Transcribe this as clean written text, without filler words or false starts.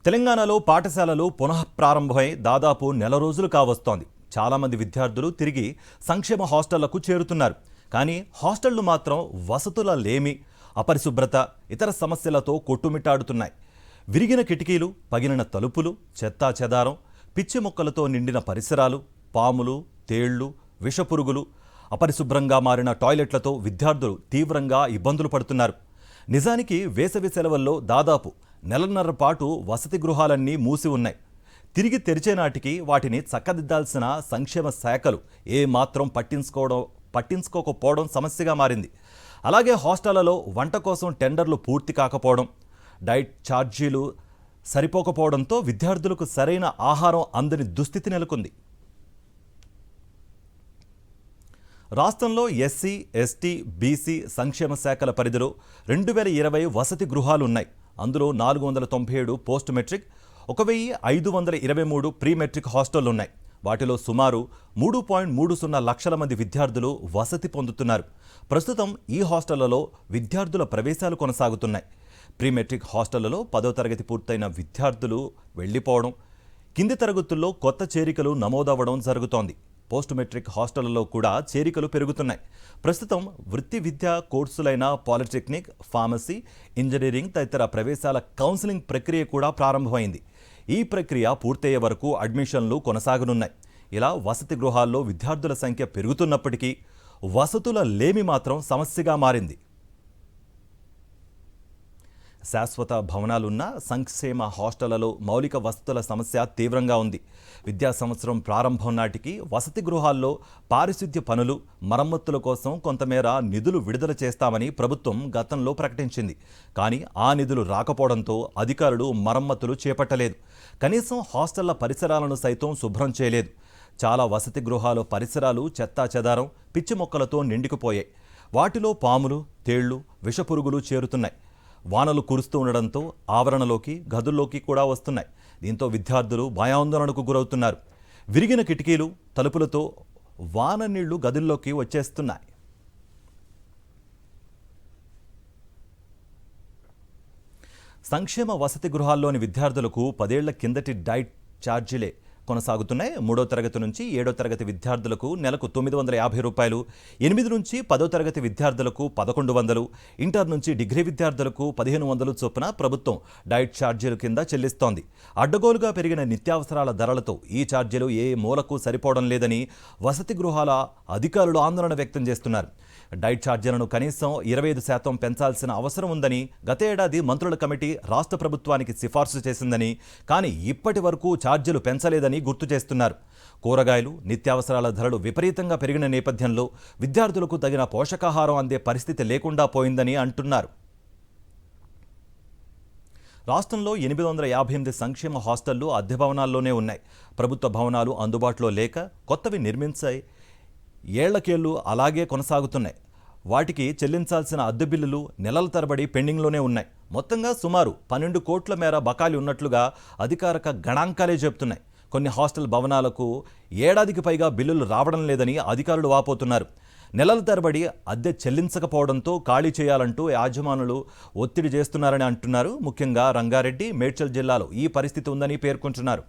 తెలంగాణలో పాఠశాలలు పునఃప్రారంభమై దాదాపు నెల రోజులు కావస్తోంది. చాలామంది విద్యార్థులు తిరిగి సంక్షేమ హాస్టళ్లకు చేరుతున్నారు. కానీ హాస్టళ్లు మాత్రం వసతుల లేమి, అపరిశుభ్రత, ఇతర సమస్యలతో కొట్టుమిట్టాడుతున్నాయి. విరిగిన కిటికీలు, పగిలిన తలుపులు, చెత్తా చెదారం, పిచ్చి మొక్కలతో నిండిన పరిసరాలు, పాములు, తేళ్లు, విషపురుగులు, అపరిశుభ్రంగా మారిన టాయిలెట్లతో విద్యార్థులు తీవ్రంగా ఇబ్బందులు పడుతున్నారు. నిజానికి వేసవి సెలవుల్లో దాదాపు నెలన్నర పాటు వసతి గృహాలన్నీ మూసి ఉన్నాయి. తిరిగి తెరిచే నాటికి వాటిని చక్కదిద్దాల్సిన సంక్షేమ శాఖలు ఏమాత్రం పట్టించుకోకపోవడం సమస్యగా మారింది. అలాగే హాస్టళ్లలో వంట కోసం టెండర్లు పూర్తి కాకపోవడం, డైట్ ఛార్జీలు సరిపోకపోవడంతో విద్యార్థులకు సరైన ఆహారం అందని దుస్థితి నెలకొంది. రాష్ట్రంలో ఎస్సీ, ఎస్టీ, బీసీ సంక్షేమ శాఖల పరిధిలో 2020 వసతి గృహాలు ఉన్నాయి. అందులో 497 పోస్ట్ మెట్రిక్, 1523 ప్రీ మెట్రిక్ హాస్టళ్లు ఉన్నాయి. వాటిలో సుమారు 3.30 లక్షల మంది విద్యార్థులు వసతి పొందుతున్నారు. ప్రస్తుతం ఈ హాస్టళ్లలో విద్యార్థుల ప్రవేశాలు కొనసాగుతున్నాయి. ప్రీ మెట్రిక్ హాస్టళ్లలో 10వ తరగతి పూర్తయిన విద్యార్థులు వెళ్లిపోవడం, కింది తరగతుల్లో కొత్త చేరికలు నమోదవ్వడం జరుగుతోంది. పోస్ట్ మెట్రిక్ హాస్టళ్లలో కూడా చేరికలు పెరుగుతున్నాయి. ప్రస్తుతం వృత్తి విద్యా కోర్సులైన పాలిటెక్నిక్, ఫార్మసీ, ఇంజనీరింగ్ తదితర ప్రవేశాల కౌన్సిలింగ్ ప్రక్రియ కూడా ప్రారంభమైంది. ఈ ప్రక్రియ పూర్తయ్యే వరకు అడ్మిషన్లు కొనసాగనున్నాయి. ఇలా వసతి గృహాల్లో విద్యార్థుల సంఖ్య పెరుగుతున్నప్పటికీ వసతుల లేమి మాత్రం సమస్యగా మారింది. శాశ్వత భవనాలున్న సంక్షేమ హాస్టళ్లలో మౌలిక వసతుల సమస్య తీవ్రంగా ఉంది. విద్యా సంవత్సరం ప్రారంభం నాటికి వసతి గృహాల్లో పారిశుద్ధ్య పనులు, మరమ్మతుల కోసం కొంతమేర నిధులు విడుదల చేస్తామని ప్రభుత్వం గతంలో ప్రకటించింది. కానీ ఆ నిధులు రాకపోవడంతో అధికారులు మరమ్మతులు చేపట్టలేదు. కనీసం హాస్టళ్ల పరిసరాలను సైతం శుభ్రం చేయలేదు. చాలా వసతి గృహాల పరిసరాలు చెత్తా చెదారం, పిచ్చి మొక్కలతో నిండుకుపోయాయి. వాటిలో పాములు, తేళ్లు, విషపురుగులు చేరుతున్నాయి. వానలు కురుస్తూ ఉండడంతో ఆవరణలోకి, గదుల్లోకి కూడా వస్తున్నాయి. దీంతో విద్యార్థులు భయాందోళనకు గురవుతున్నారు. విరిగిన కిటికీలు, తలుపులతో వాన నీళ్లు గదుల్లోకి వచ్చేస్తున్నాయి. సంక్షేమ వసతి గృహాల్లోని విద్యార్థులకు 10 ఏళ్ల కిందటి డైట్ ఛార్జీలే కొనసాగుతున్నాయి. 3వ తరగతి నుంచి 7వ తరగతి విద్యార్థులకు నెలకు 950 రూపాయలు, 8 నుంచి 10వ తరగతి విద్యార్థులకు 1100, ఇంటర్ నుంచి డిగ్రీ విద్యార్థులకు 1500 చొప్పున ప్రభుత్వం డైట్ ఛార్జీల కింద చెల్లిస్తోంది. అడ్డగోలుగా పెరిగిన నిత్యావసరాల ధరలతో ఈ ఛార్జీలు ఏ మూలకు సరిపోవడం లేదని వసతి గృహాల అధికారులు ఆందోళన వ్యక్తం చేస్తున్నారు. డైట్ ఛార్జీలను కనీసం 25% పెంచాల్సిన అవసరం ఉందని గత ఏడాది మంత్రుల కమిటీ రాష్ట్ర ప్రభుత్వానికి సిఫార్సు చేసిందని, కానీ ఇప్పటి వరకు ఛార్జీలు పెంచలేదని గుర్తు చేస్తున్నారు. కూరగాయలు, నిత్యావసరాల ధరలు విపరీతంగా పెరిగిన నేపథ్యంలో విద్యార్థులకు తగిన పోషకాహారం అందే పరిస్థితి లేకుండా పోయిందని అంటున్నారు. రాష్ట్రంలో 858 సంక్షేమ హాస్టళ్లు అద్దె భవనాల్లోనే ఉన్నాయి. ప్రభుత్వ భవనాలు అందుబాటులో లేక కొత్తవి నిర్మించాయి ఏళ్లకేళ్లు అలాగే కొనసాగుతున్నాయి. వాటికి చెల్లించాల్సిన అద్దె బిల్లులు నెలల తరబడి పెండింగ్లోనే ఉన్నాయి. మొత్తంగా సుమారు 12 కోట్ల మేర బకాయిలు ఉన్నట్లుగా అధికారిక గణాంకాలే చెబుతున్నాయి. కొన్ని హాస్టల్ భవనాలకు ఏడాదికి పైగా బిల్లులు రావడం లేదని అధికారులు వాపోతున్నారు. నెలల తరబడి అద్దె చెల్లించకపోవడంతో ఖాళీ చేయాలంటూ యాజమానులు ఒత్తిడి చేస్తున్నారని అంటున్నారు. ముఖ్యంగా రంగారెడ్డి, మేడ్చల్ జిల్లాలో ఈ పరిస్థితి ఉందని పేర్కొంటున్నారు.